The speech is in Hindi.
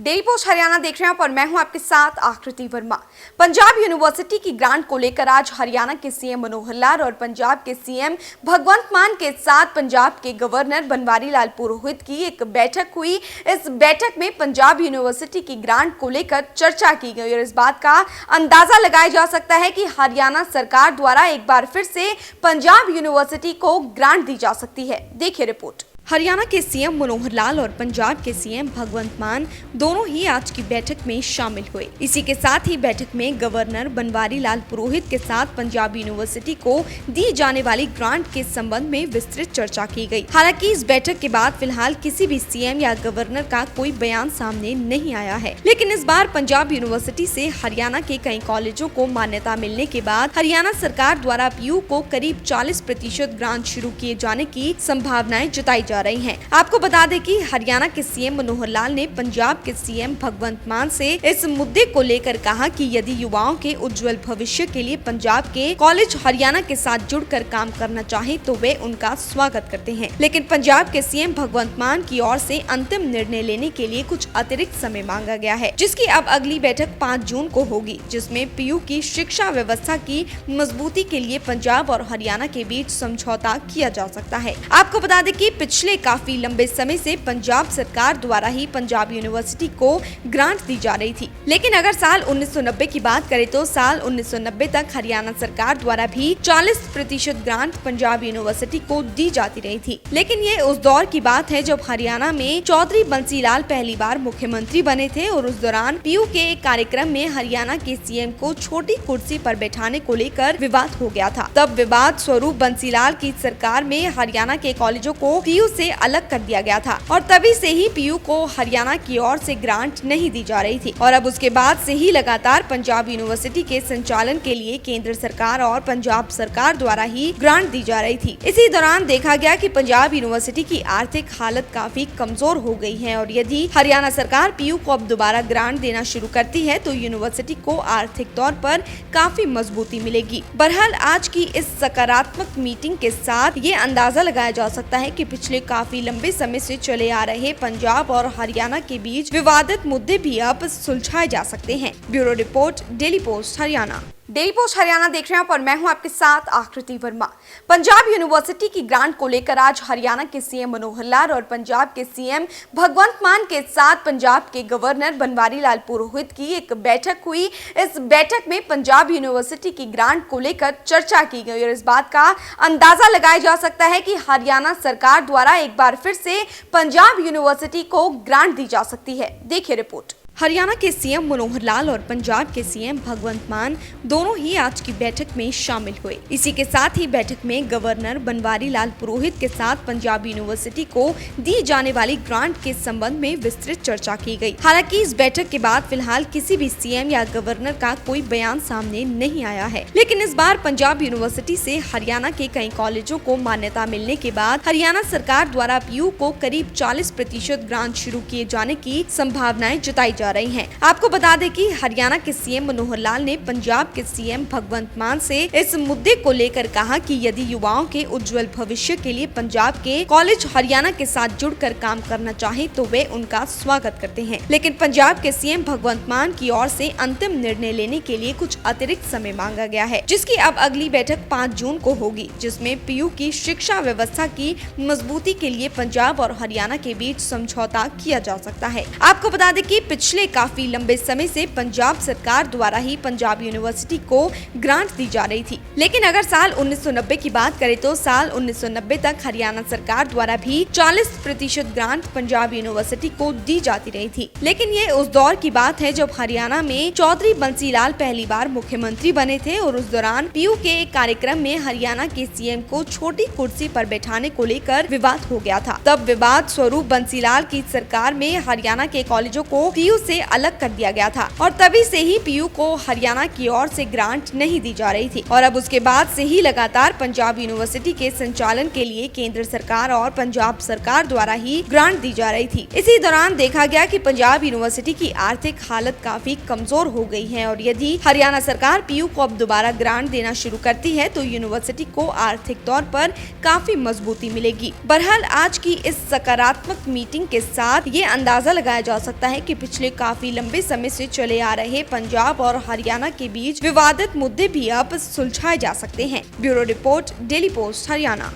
डेली पोस्ट हरियाणा देख रहे हैं और मैं हूं आपके साथ आकृति वर्मा। पंजाब यूनिवर्सिटी की ग्रांट को लेकर आज हरियाणा के सीएम मनोहर लाल और पंजाब के सीएम भगवंत मान के साथ पंजाब के गवर्नर बनवारी लाल पुरोहित की एक बैठक हुई। इस बैठक में पंजाब यूनिवर्सिटी की ग्रांट को लेकर चर्चा की गई और इस बात का अंदाजा लगाया जा सकता है कि हरियाणा सरकार द्वारा एक बार फिर से पंजाब यूनिवर्सिटी को ग्रांट दी जा सकती है। देखिए रिपोर्ट। हरियाणा के सीएम मनोहर लाल और पंजाब के सीएम भगवंत मान दोनों ही आज की बैठक में शामिल हुए। इसी के साथ ही बैठक में गवर्नर बनवारी लाल पुरोहित के साथ पंजाब यूनिवर्सिटी को दी जाने वाली ग्रांट के संबंध में विस्तृत चर्चा की गई। हालांकि इस बैठक के बाद फिलहाल किसी भी सीएम या गवर्नर का कोई बयान सामने नहीं आया है, लेकिन इस बार पंजाब यूनिवर्सिटी से हरियाणा के कई कॉलेजों को मान्यता मिलने के बाद हरियाणा सरकार द्वारा पीयू को करीब 40% ग्रांट शुरू किए जाने की संभावनाएं जताई जा रही हैं। आपको बता दें कि हरियाणा के सीएम मनोहर लाल ने पंजाब के सीएम भगवंत मान से इस मुद्दे को लेकर कहा कि यदि युवाओं के उज्जवल भविष्य के लिए पंजाब के कॉलेज हरियाणा के साथ जुड़कर काम करना चाहे तो वे उनका स्वागत करते हैं, लेकिन पंजाब के सीएम भगवंत मान की ओर से अंतिम निर्णय लेने के लिए कुछ अतिरिक्त समय मांगा गया है, जिसकी अब अगली बैठक 5 जून को होगी, जिसमें पीयू की शिक्षा व्यवस्था की मजबूती के लिए पंजाब और हरियाणा के बीच समझौता किया जा सकता है। आपको बता दें कि पिछले काफी लंबे समय से पंजाब सरकार द्वारा ही पंजाब यूनिवर्सिटी को ग्रांट दी जा रही थी, लेकिन अगर साल 1990 की बात करें तो साल 1990 तक हरियाणा सरकार द्वारा भी 40% ग्रांट पंजाब यूनिवर्सिटी को दी जाती रही थी। लेकिन ये उस दौर की बात है जब हरियाणा में चौधरी बंसी लाल पहली बार मुख्यमंत्री बने थे और उस दौरान पीयू के एक कार्यक्रम में हरियाणा के सीएम को छोटी कुर्सी पर बैठाने को लेकर विवाद हो गया था। तब विवाद स्वरूप बंसी लाल की सरकार में हरियाणा के कॉलेजों को पीयू से अलग कर दिया गया था और तभी से ही पीयू को हरियाणा की ओर से ग्रांट नहीं दी जा रही थी और अब उसके बाद से ही लगातार पंजाब यूनिवर्सिटी के संचालन के लिए केंद्र सरकार और पंजाब सरकार द्वारा ही ग्रांट दी जा रही थी। इसी दौरान देखा गया कि पंजाब यूनिवर्सिटी की आर्थिक हालत काफी कमजोर हो गई है और यदि हरियाणा सरकार पीयू को अब दोबारा ग्रांट देना शुरू करती है तो यूनिवर्सिटी को आर्थिक तौर पर काफी मजबूती मिलेगी। बहरहाल आज की इस सकारात्मक मीटिंग के साथ ये अंदाजा लगाया जा सकता है कि पिछले काफी लंबे समय से चले आ रहे पंजाब और हरियाणा के बीच विवादित मुद्दे भी अब सुलझाए जा सकते हैं। Bureau report, daily post Haryana. Daily post Haryana देख रहे हैं और मैं हूं आपके साथ आकृति वर्मा। पंजाब यूनिवर्सिटी की ग्रांट को लेकर आज हरियाणा के सीएम मनोहर लाल और पंजाब के सीएम भगवंत मान के साथ पंजाब के गवर्नर बनवारी लाल पुरोहित की एक बैठक हुई। इस बैठक में पंजाब यूनिवर्सिटी की ग्रांट को लेकर चर्चा की गई और इस बात का अंदाजा लगाया जा सकता है कि हरियाणा सरकार द्वारा एक बार फिर से पंजाब यूनिवर्सिटी को ग्रांट दी जा सकती है। देखिए रिपोर्ट। हरियाणा के सीएम मनोहर लाल और पंजाब के सीएम भगवंत मान दोनों ही आज की बैठक में शामिल हुए। इसी के साथ ही बैठक में गवर्नर बनवारी लाल पुरोहित के साथ पंजाब यूनिवर्सिटी को दी जाने वाली ग्रांट के संबंध में विस्तृत चर्चा की गई। हालांकि इस बैठक के बाद फिलहाल किसी भी सीएम या गवर्नर का कोई बयान सामने नहीं आया है, लेकिन इस बार पंजाब यूनिवर्सिटी से हरियाणा के कई कॉलेजों को मान्यता मिलने के बाद हरियाणा सरकार द्वारा पीयू को करीब 40% ग्रांट शुरू किए जाने की संभावनाएं जताई जा रही हैं। आपको बता दें कि हरियाणा के सीएम मनोहर लाल ने पंजाब के सीएम भगवंत मान से इस मुद्दे को लेकर कहा कि यदि युवाओं के उज्जवल भविष्य के लिए पंजाब के कॉलेज हरियाणा के साथ जुड़कर काम करना चाहे तो वे उनका स्वागत करते हैं, लेकिन पंजाब के सीएम भगवंत मान की ओर से अंतिम निर्णय लेने के लिए कुछ अतिरिक्त समय मांगा गया है, जिसकी अब अगली बैठक 5 जून को होगी, जिसमें पीयू की शिक्षा व्यवस्था की मजबूती के लिए पंजाब और हरियाणा के बीच समझौता किया जा सकता है। आपको बता दें कि पिछले काफी लंबे समय से पंजाब सरकार द्वारा ही पंजाब यूनिवर्सिटी को ग्रांट दी जा रही थी, लेकिन अगर साल 1990 की बात करें तो साल 1990 तक हरियाणा सरकार द्वारा भी 40% ग्रांट पंजाब यूनिवर्सिटी को दी जाती रही थी। लेकिन ये उस दौर की बात है जब हरियाणा में चौधरी बंसी लाल पहली बार मुख्यमंत्री बने थे और उस दौरान पीयू के एक कार्यक्रम में हरियाणा के सीएम को छोटी कुर्सी पर बैठाने को लेकर विवाद हो गया था। तब विवाद स्वरूप बंसी लाल की सरकार में हरियाणा के कॉलेजों को पीयू से अलग कर दिया गया था और तभी से ही पीयू को हरियाणा की ओर से ग्रांट नहीं दी जा रही थी और अब उसके बाद से ही लगातार पंजाब यूनिवर्सिटी के संचालन के लिए केंद्र सरकार और पंजाब सरकार द्वारा ही ग्रांट दी जा रही थी। इसी दौरान देखा गया कि पंजाब यूनिवर्सिटी की आर्थिक हालत काफी कमजोर हो गई है और यदि हरियाणा सरकार पीयू को अब दोबारा ग्रांट देना शुरू करती है तो यूनिवर्सिटी को आर्थिक तौर पर काफी मजबूती मिलेगी। बहरहाल आज की इस सकारात्मक मीटिंग के साथ ये अंदाजा लगाया जा सकता है कि पिछले से काफी लंबे समय से चले आ रहे पंजाब और हरियाणा के बीच विवादित मुद्दे भी अब सुलझाए जा सकते हैं। Bureau report, daily post Haryana.